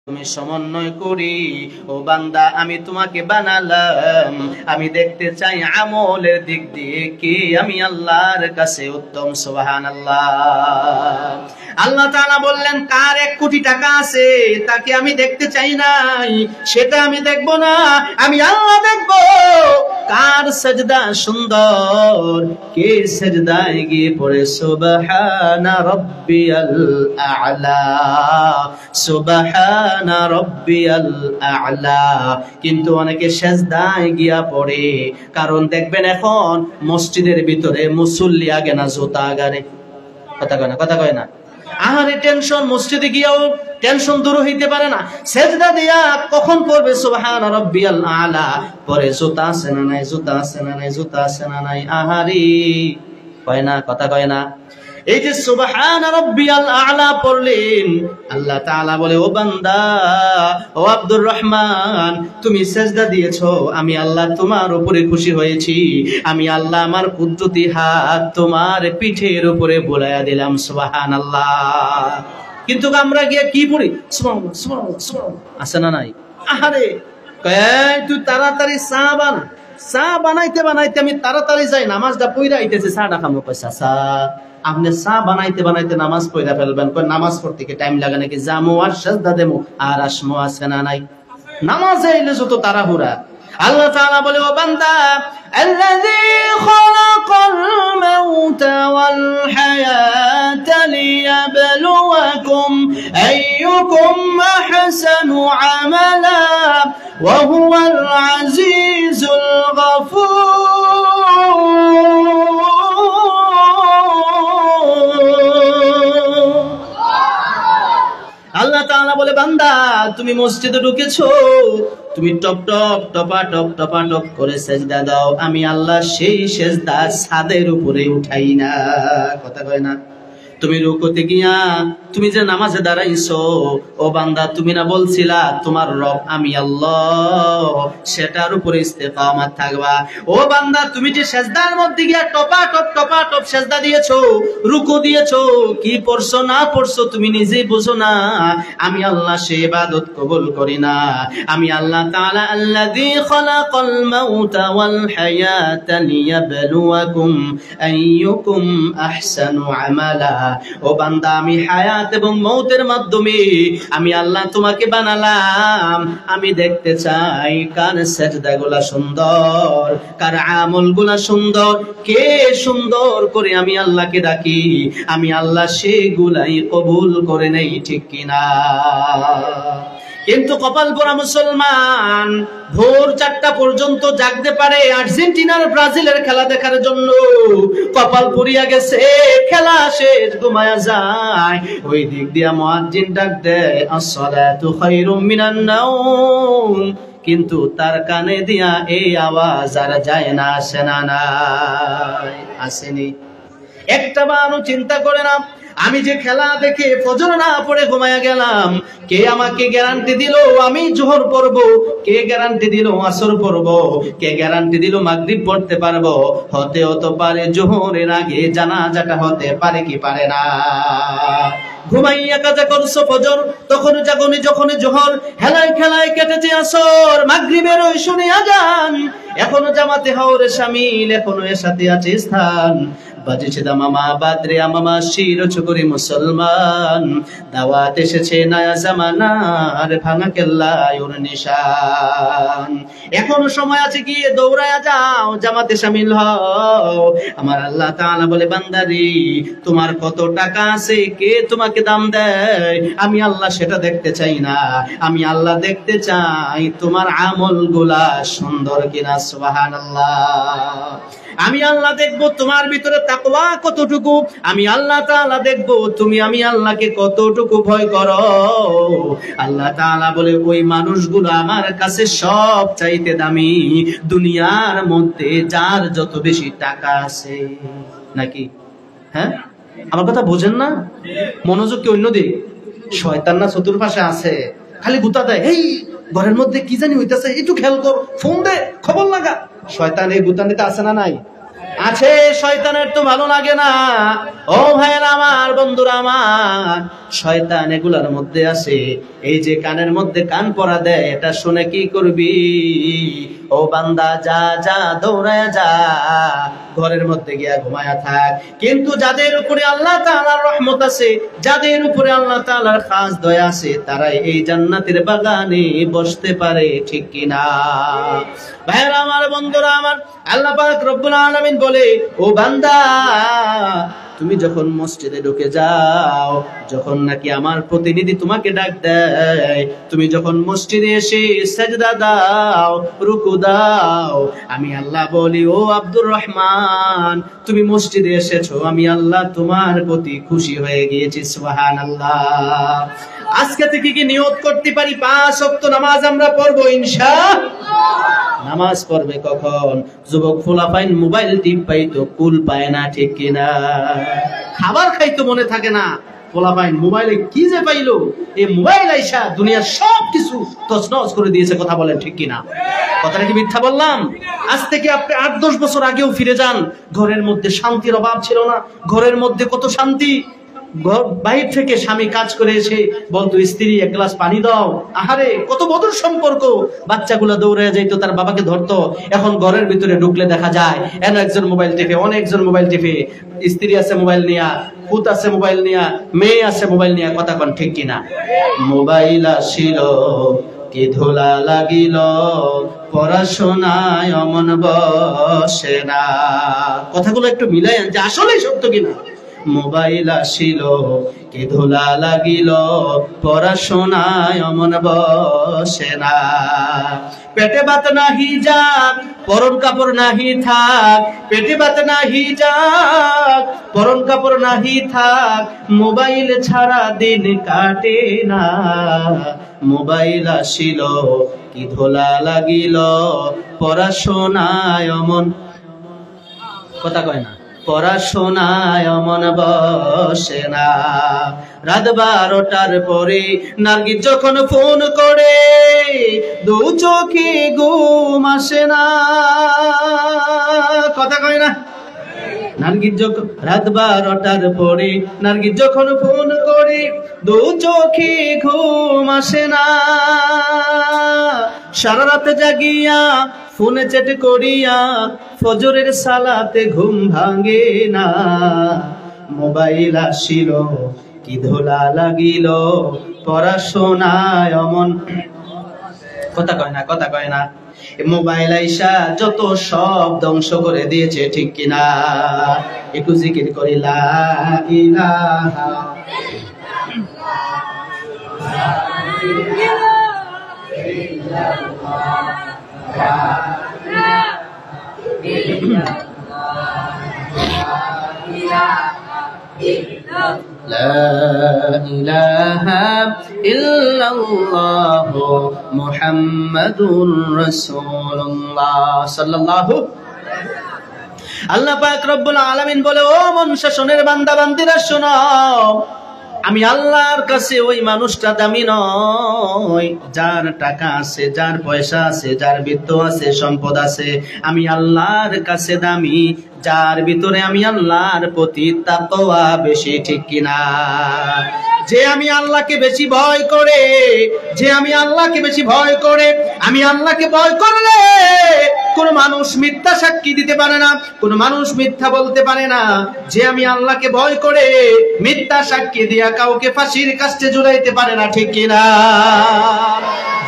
তুমি সমন্বয় করি। ও বান্দা, আমি তোমাকে বানালাম, আমি দেখতে চাই আমলের দিক দিয়ে কি আমি আল্লাহর কাছে উত্তম। সুবহানাল্লাহ। আল্লাহ তাআলা বললেন, কার 1 কোটি টাকা আছে তাকে আমি দেখতে চাই নাই, সেটা আমি দেখব না। আমি আল্লাহ দেখব কার সাজদা সুন্দর, কে সাজদায় গিয়ে পড়ে সুবহানা রাব্বিয়াল আ'লা, সুবহানা রাব্বিয়াল আ'লা। কিন্তু অনেকে সাজদায় গিয়া পড়ে, কারণ দেখবেন এখন মসজিদের ভিতরে মুসল্লি আগে না জুতা আগারে। কথা কয় না। আহারে টেনশন, মসজিদে গিয়াও টেনশন দূর হইতে পারে না। সেজদা দিয়া কখন পড়বে সুবহান রাব্বিয়াল আ'লা, পরে জুতা আছে না নাই, জুতা আছে না নাই, জুতা আছে না নাই। আহারে কয় না, কথা কয় না। এই যে সুবহান রাব্বিয়াল আ'লা পড়লেন, আল্লাহ তাআলা বলে, ও বান্দা, ও আব্দুর রহমান, তুমি সিজদা দিয়েছো, আমি আল্লাহ তোমার উপরে খুশি হয়েছি। আমি আল্লাহ আমার কুদরতি হাত তোমার পিঠের উপরে বুলাইয়া দিলাম। সুবহানাল্লাহ। কিন্তু আমরা গিয়ে কি পড়ি? সুবহানাল্লাহ, সুবহানাল্লাহ, সুবহানাল্লাহ। আছে না নাই? আহারে কয় তুই তাড়াতাড়ি চা বানা। চা বানাইতে বানাইতে আমি তাড়াতাড়ি যাই, নামাজটা পড়া আইতেছে, চাটা খামো। পয়সা চা আপনি চা বানাইতে বানাইতে নামাজ পড়া ফেলবেন। কই নামাজ পড়তে কি টাইম লাগে নাকি? জামু আর সাজদা দেমু আর আসমু, আছে না নাই? নামাজে এলে যত তাড়াহুড়া। আল্লাহ তাআলা বলে, ও বান্দা, আল্লাযী খালাকাল মাউতা ওয়াল হায়াতা লিয়াবলুয়াকুম আইয়ুকুম আহসানু আমালা ওয়া হুয়াল আজিজুল গফুর। আল্লাহ তাআলা বলে, বান্দা, তুমি মসজিদে ঢুকেছো, তুমি টপ টপ টপা টপ টপা টপ করে সেজদা দাও, আমি আল্লাহ সেই সেজদা ছাদের উপরে উঠাই না। কথা কয় না। তুমি রুকুতে গিয়া তুমি যে নামাজে দাঁড়াইছো, ও বান্দা, তুমি না বলছিলা তোমার রব আমি আল্লাহ, সেটার উপরে ইস্তেকামাত থাকবা। ও বান্দা, তুমি যে সেজদার মধ্যে গিয়া টপা টপ সেজদা দিয়েছো, রুকু দিয়েছো, কি পড়ছো না পড়ছো তুমি নিজেই বুঝো না। আমি আল্লাহ সে ইবাদত কবুল করি না। আমি আল্লাহ তাআলা আল্লাযী খালাকাল মাউতা ওয়াল হায়াতা লিয়াবলুয়াকুম আইয়ুকুম আহসানু আমালা। ও বান্দা, আমি হায়াত এবং মৌতের মাধ্যমে আমি আল্লাহ তোমাকে বানালাম। আমি দেখতে চাই কার সেজদাগুলা সুন্দর, কার আমলগুলা সুন্দর, কে সুন্দর করে আমি আল্লাহকে ডাকি, আমি আল্লাহ সেগুলাই কবুল করে নেই, ঠিক কিনা? কিন্তু কপাল পোড়া মুসলমান ভোর 4টা পর্যন্ত জাগতে পারে আর্জেন্টিনার ব্রাজিলের খেলা দেখার জন্য। কপাল পুড়িয়া গেছে, খেলা শেষ, ঘুমায়া যায়। ওই দিক দিয়া মুয়াজ্জিন ডাক দেয়, আসসালাতু খায়রুম মিনান নাওম, কিন্তু তার কানে দিয়া এই আওয়াজ আর যায় না। আসে না নাই? আসেনি? একটা বারও চিন্তা করে না, আমি যে খেলা দেখে ফজর না পড়ে ঘুমায়া গেলাম, কে আমাকে গ্যারান্টি দিল আমি জোহর পড়বো? কে গ্যারান্টি দিল আসর পড়বো? কে গ্যারান্টি দিল মাগরিব পড়তে পারবো? হতেও তো পারে জোহরের আগে জানাজাটা হতে পারে কি পারে না? ঘুমাইয়া কাজা করছো ফজর, তখন জাগনি যখন জোহর, হেলায় খেলায় কেটেছে আসর, মাগরিবের ওই শুনে আজান, এখনো জামাতে হাওরে শামিল, এখনো এর সাথে আছে স্থান। বাজেছে দামামা বাদরে আমামা শির ছুকরি মুসলমান, দাওয়াত এসেছে নয়া জামানার, ভাঙা কেল্লায় ওর নিশান। এখনো সময় আছে, গিয়ে দৌড়ায়া যাও, জামাতে শামিল হও। আমার আল্লাহ তাআলা বলে, বান্দারি, তোমার কত টাকা আছে, কে তোমাকে দাম দেয়? আমি আল্লাহ সেটা দেখতে চাই না। আমি আল্লাহ দেখতে চাই তোমার আমলগুলা সুন্দর কিনা। সুবহানাল্লাহ। আমি আল্লাহ দেখবো তোমার ভিতরে তাকওয়া কতটুকু। আমি আল্লাহ তাআলা দেখবো তুমি আমি আল্লাহকে কতটুকু ভয় করো। আল্লাহ তাআলা বলে, ওই মানুষগুলো আমার কাছে সব চাইতে দামি, দুনিয়ার মধ্যে যার যত বেশি টাকা আছে। নাকি? হ্যাঁ, আমার কথা বোঝেন না? মনোযোগ কি অন্যদিকে? শয়তান না চতুর্পাশে আছে, খালি গুতা দেয়, এই ঘরের মধ্যে কি জানি হইতাছে, একটু খেয়াল কর, ফোন দে, খবর লাগা। শয়তান এই গুতানিতে আছে না নাই? আছে। শয়তানের তো ভালো লাগে না। ও ভাইয়েরা আমার, বন্ধুরা আমার, শয়তান এগুলার মধ্যে আছে এই যে কানের মধ্যে কান পরা দেয়, এটা শুনে কি করবি? ও বান্দা, যা যা দৌড়ায় যা, ঘরের মধ্যে গিয়া ঘুমায়া থাক। কিন্তু যাদের উপরে আল্লাহ তাআলার রহমত আছে, যাদের উপরে আল্লাহ তাআলার খাস দয়া আছে, তারাই এই জান্নাতের বাগানে বসতে পারে, ঠিক কিনা? ভাইরা আমার, বন্ধুরা আমার, আল্লাহ পাক রব্বুল আলামিন বলে, ও বান্দা, তুমি যখন মসজিদে ঢুকে যাও, যখন নাকি আমার প্রতিনিধি তোমাকে ডাক দেয়, তুমি যখন মসজিদে এসে সাজদা দাও, রুকু দাও, আমি আল্লাহ বলি, ও আব্দুর রহমান, তুমি মসজিদে এসেছো, আমি আল্লাহ তোমার প্রতি খুশি হয়ে গিয়েছি। সুবহানাল্লাহ। আজকে থেকে কি নিয়ত করতে পারি 5 ওয়াক্ত নামাজ আমরা পড়বো ইনশাআল্লাহ? নামাজ পড়বে কখন? যুবক ফুলাফাইন মোবাইল টিপ পাইতো, কুল পায় না, ঠিক কিনা? খাবার খাইতো মনে থাকে না, ফুলাফাইন মোবাইলে কি যে পাইলো, এই মোবাইল আইসা দুনিয়ার সবকিছু তছনছ করে দিয়েছে। কথা বলেন, ঠিক কিনা? কথাটা কি মিথ্যা বললাম? আজ থেকে আপনি 8-10 বছর আগেও ফিরে যান, ঘরের মধ্যে শান্তির অভাব ছিল না। ঘরের মধ্যে কত শান্তি। বাইরে থেকে স্বামী কাজ করে এসে বলতো, স্ত্রী 1 গ্লাস পানি দাও। আহারে, কত মধুর সম্পর্ক। বাচ্চাগুলো দৌড়ে যাইতো, তার বাবাকে ধরতো। এখন ঘরের ভিতরে ঢুকলে দেখা যায় একজন মোবাইল টিপে, অনেকজন মোবাইল টিপে। স্ত্রী আছে মোবাইল নিয়া, পুত আছে মোবাইল নিয়া, মেয়ে আছে মোবাইল নিয়া। কথা কন, ঠিক কিনা? মোবাইল আসিল কি ধুলা লাগিল, পড়াশোনায় অমন বসে না। কথাগুলো একটু মিলাই আন যে আসলেই সত্য কিনা। মোবাইল আসিল কি ধুলা লাগিল, পড়াশোনায় অমন বসে না। পেটে ভাত নাহি যাক, পরন কাপড় নাহি থাক। পেটে ভাত নাহি যাক, পরন কাপড় নাহি থাক। মোবাইল ছাড়া দিন কাটে না। মোবাইল আসিল কি ধুলা লাগিল, পড়াশোনায় অমন, কথা কয় না, পড়াশোনায় অমন বসে না। রাত 12টার পরে নার্গিস যখন ফোন করে, 2 চোখে ঘুম আসে না। কথা কয় না? নার্গিস যখন রাত 12টার পরে নার্গিস যখন ফোন করে, 2 চোখে ঘুম আসে না। সারা রাত জাগিয়া ফোনে চ্যাট করিয়া ফজরের সালাতে ঘুম ভাঙে না। মোবাইল আসিল কি ধুলা লাগিল, পড়াশোনায় অমন, কথা কয় না, কথা কয় না। মোবাইল আইসা যত সব ধ্বংস করে দিয়েছে, ঠিক কিনা? একটু জিকির করি, লা ইলাহা লা ইলাহা ইল্লাল্লাহ মুহাম্মাদুর রাসূলুল্লাহ সাল্লাল্লাহু। আল্লাহ পাক রব্বুল আলামিন বলে, ও মনুষ্য শোনের বান্দা বান্দিরা শোনো, আমি আল্লাহর কাছে ওই মানুষটা দামি নয় যার টাকা আছে, যার পয়সা আছে, যার বিত্ত আছে, সম্পদ আছে। আমি আল্লাহর কাছে দামি যার ভিতরে আমি আল্লাহর প্রতি তাকওয়া বেশি, ঠিক কিনা? যে আমি আল্লাহকে বেশি ভয় করে, যে আমি আল্লাহকে বেশি ভয় করে, আমি আল্লাহকে ভয় করলে কোন মানুষ মিথ্যা সাক্ষী দিতে পারে না, কোন মানুষ মিথ্যা বলতে পারে না। যে আমি আল্লাহকে ভয় করে মিথ্যা সাক্ষী দিয়া কাউকে ফাঁসির কাস্টে ঝুলাইতে পারে না, ঠিক কিনা?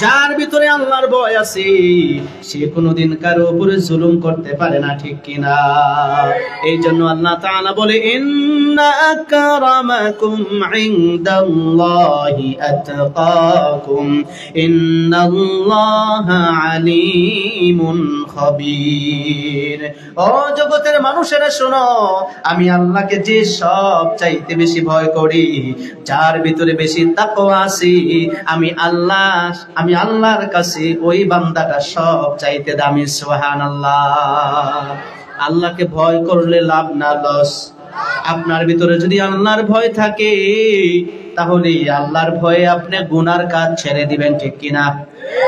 যার ভিতরে আল্লাহর ভয় আছে সে কোনোদিন কারো উপরে জুলুম করতে পারে না, ঠিক কিনা? এই জন্য আল্লাহ তাআলা বলে, ইন্না আকরামাকুম ইনদাল্লাহি আতকাকুম ইন্নাল্লাহা আলিমুন খবীর। ও জগতের মানুষেরা শোনো, আমি আল্লাহকে যে সব চাইতে বেশি ভয় করি, যার ভিতরে বেশি তাকওয়া আছে, আমি আল্লাহর কাছে ওই বান্দাটা সব চাইতে দামি। সুবহানাল্লাহ। আল্লাহকে ভয় করলে লাভ না লস? আপনার ভিতরে যদি আল্লাহর ভয় থাকে, তাহলে আল্লাহর ভয়ে আপনি গুনার কাজ ছেড়ে দিবেন, ঠিক কিনা?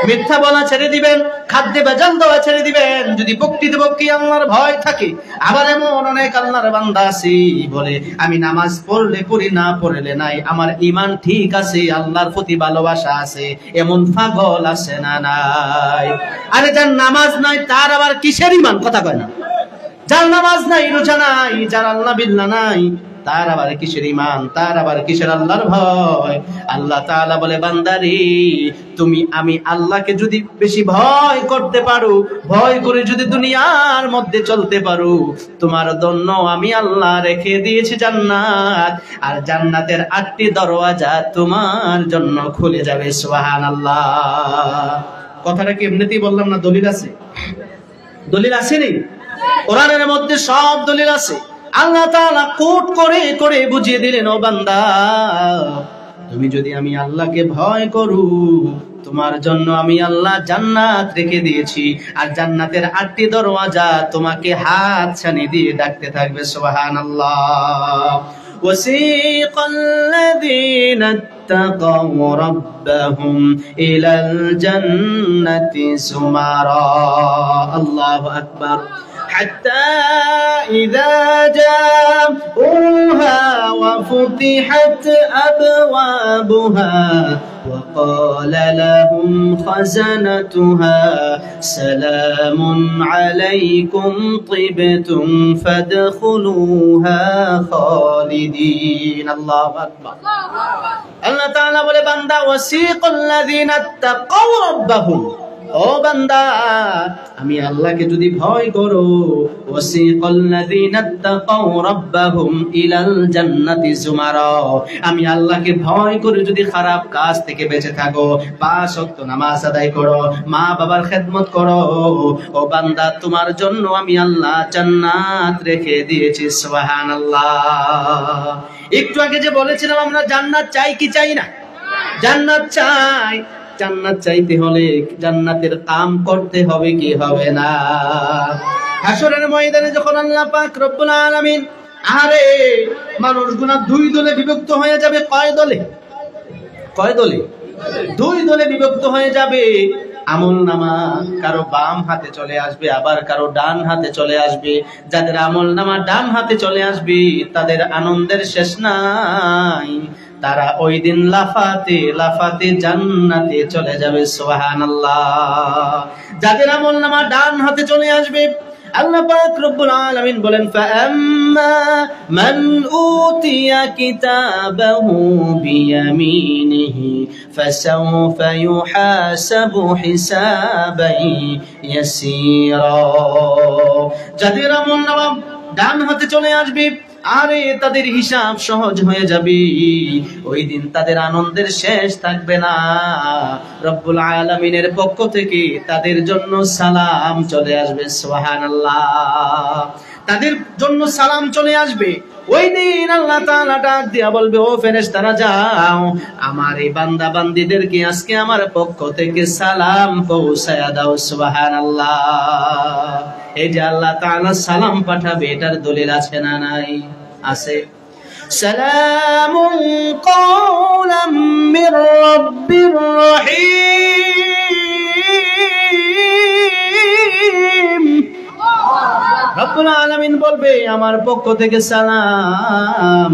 মিথ্যা বলা ছেড়ে দিবেন, খাদ্যে ভেজাল দেওয়া ছেড়ে দিবেন। যদি প্রকৃতপক্ষে আল্লাহর ভয় থাকে। আবার এমন অনেক আল্লাহর বান্দা আছে বলে আমি নামাজ পড়লে পড়ি, না পড়লে নাই, আমার ঈমান ঠিক আছে, আল্লাহর প্রতি ভালোবাসা আছে, এমন পাগল আছে না নাই? আরে যার নামাজ নাই তার আবার কিসের ঈমান? কথা কয় না। যার নামাজ নাই, রোজা নাই, যার আল্লাহ বিল্লাহ নাই, তার আবার কিসের ঈমান? তার আবার কিসের আল্লাহর ভয়? আল্লাহ তাআলা বলে, বান্দারে আমি আল্লাহকে যদি বেশি ভয় করতে পারো, ভয় করে যদি দুনিয়ার মধ্যে চলতে পারো, তোমার জন্য আমি আল্লাহ রেখে দিয়েছি জান্নাত, আর জান্নাতের 8টি দরওয়াজা তোমার জন্য খুলে যাবে। সুবহানাল্লাহ। কথাটা কি এমনিতেই বললাম না? দলিল আছে, দলিল আছে নি? কোরআনের মধ্যে সব দলিল আছে। আল্লাহ তাআলা কোট করে করে বুঝিয়ে দিলেন, ও বান্দা তুমি যদি আমি আল্লাহকে ভয় করো, তোমার জন্য আমি আল্লাহ জান্নাত রেখে দিয়েছি, আর জান্নাতের 8টি দরওয়াজা তোমাকে হাত ছানি দিয়ে ডাকতে থাকবে। সুবহানাল্লাহ। وسيق الذين اتقوا ربهم إلى الجنة زمرا الله أكبر حتى إذا جاءوها وفتحت أبوابها وقال لهم خزنتها سلام عليكم طبتم فادخلوها خالدين الله أكبر الله تعالى বলে, বান্দা ওয়াসিকাল লাযিনা তাকাউ রাব্বাহুম, ও বান্দা আমি আল্লাহকে যদি ভয় করো, ওয়াসিকাল লাযিনা তাকাউ রাব্বাহুম ইলাল জান্নাতি যুমারা, আমি আল্লাহকে ভয় করে যদি খারাপ কাজ থেকে বেঁচে থাকো, 5 ওয়াক্ত নামাজ আদায় করো, মা বাবার খেদমত করো, ও বান্দা তোমার জন্য আমি আল্লাহ জান্নাত রেখে দিয়েছি। সুবহানাল্লাহ। একটু আগে যে বলেছিলাম আমরা জান্নাত চাই কি চাই না? জান্নাত চাই। জান্নাত চাইতে হলে জান্নাতের কাম করতে হবে কি হবে না? হাশরের ময়দানে যখন আল্লাহ পাক রব্বুল আলামিন, আরে মানুষগুলো 2 দলে বিভক্ত হয়ে যাবে। কয় দলে? কয় দলে? 2 দলে বিভক্ত হয়ে যাবে। আমলনামা কারো বাম হাতে চলে আসবে, আবার কারো ডান হাতে চলে আসবে। যাদের আমলনামা ডান হাতে চলে আসবে তাদের আনন্দের শেষ নাই, তারা ওই দিন লাফাতে লাফাতে জান্নাতে চলে যাবে। সুবহানাল্লাহ। যাদের আমলনামা ডান হাতে চলে আসবে, আল্লাহ পাক রব্বুল আলামিন বলেন, ফাআম্মা মান উতিয়া কিতাবাহু বিয়ামিনিহি ফাসাউফা ইউহাসাবু হিসাবান ইয়াসীরা। যাদের আমলনামা ডান হাতে চলে আসবে, আরে তাদের হিসাব সহজ হয়ে যাবে, ওই দিন তাদের আনন্দের শেষ থাকবে না। রব্বুল আলামিনের পক্ষ থেকে তাদের জন্য সালাম চলে আসবে। সুবহানাল্লাহ। তাদের জন্য সালাম চলে আসবে। ওই দিন আল্লাহ তাআলা ডাক দিয়া বলবে, ও ফেরেশতারা যাও, আমার এই বান্দা বান্দীদেরকে আজকে আমার পক্ষ থেকে সালাম পৌঁছায়া দাও। সুবহানাল্লাহ। এই যে আল্লাহ তাআলা সালাম পাঠাবে, এটার দলিল আছে না নাই? আছে। সালামুন কাওলাম মির রাব্বির রহিম। রব্বুল আলামিন বলবে, আমার পক্ষ থেকে সালাম,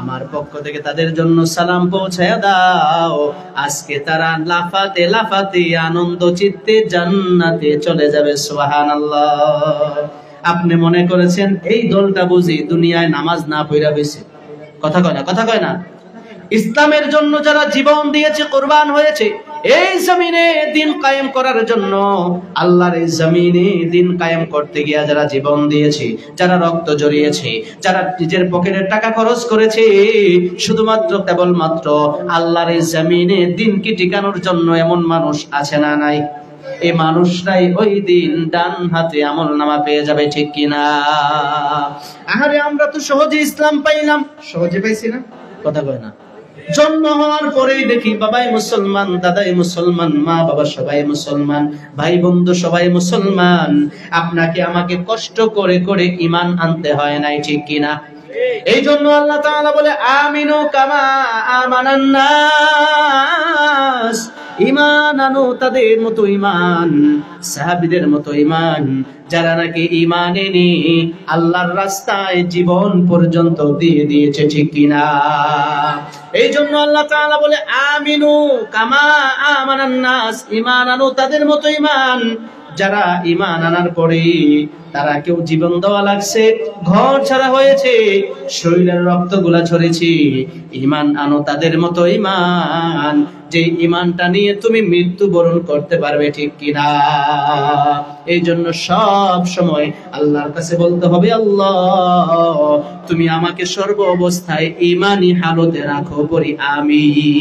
আমার পক্ষ থেকে তাদের জন্য সালাম পৌঁছায়া দাও। আজকে তারা লাফাতে লাফাতে আনন্দ চিত্তে জান্নাতে চলে যাবে। সুবহানাল্লাহ। আপনি মনে করেছেন এই দলটা বুঝি দুনিয়ায় নামাজ না পড়া হয়েছে? কথা কয় না, কথা কয় না। ইসলামের জন্য যারা জীবন দিয়েছে, কুরবান হয়েছে, এই জমিনে দিন কায়েম করার জন্য, আল্লাহর এই জমিনে দিন কায়েম করতে গিয়ে যারা জীবন দিয়েছে, যারা রক্ত জড়িয়েছে, যারা নিজের পকেটের টাকা খরচ করেছে, শুধুমাত্র কেবলমাত্র আল্লাহর এই জমিনে দিনকে টিকানোর জন্য, এমন মানুষ আছে না নাই? এই মানুষরাই ওই দিন ডান হাতে আমলনামা পেয়ে যাবে, ঠিক কিনা? আরে আমরা তো সহজে ইসলাম পাইলাম, সহজে পাইছি না? কথা কয় না। জন্ম হওয়ার পরেই দেখি বাবাই মুসলমান, দাদাই মুসলমান, মা বাবা সবাই মুসলমান, ভাই বন্ধু সবাই মুসলমান। আপনাকে আমাকে কষ্ট করে করে ঈমান আনতে হয় নাই, ঠিক কিনা? এই জন্য আল্লাহ তাআলা বলে আমিনু কামা আমানান নাস, ঈমান আনো তাদের মতো ঈমান, সাহাবীদের মতো ঈমান, যারা নাকি ঈমান এনে আল্লাহর রাস্তায় জীবন পর্যন্ত দিয়ে দিয়েছে, ঠিক কিনা? এই জন্য আল্লাহ তাআলা বলে আমিনু কামা আমানান নাস, ঈমান আনো তাদের মতো ঈমান, যারা ঈমান আনার পরে তারা কেউ জীবন দেওয়া লাগছে, ঘর ছাড়া হয়েছে, শরীরের রক্তগুলা ঝরেছে, ঈমান আনো তাদের মতো ঈমান, যে ঈমানটা নিয়ে তুমি মৃত্যুবরণ করতে পারবে, ঠিক কিনা? এই জন্য সব সময় আল্লাহর কাছে বলতে হবে, আল্লাহ তুমি আমাকে সর্ব অবস্থায় ঈমানি হালতে রাখো, পড়ি আমিন।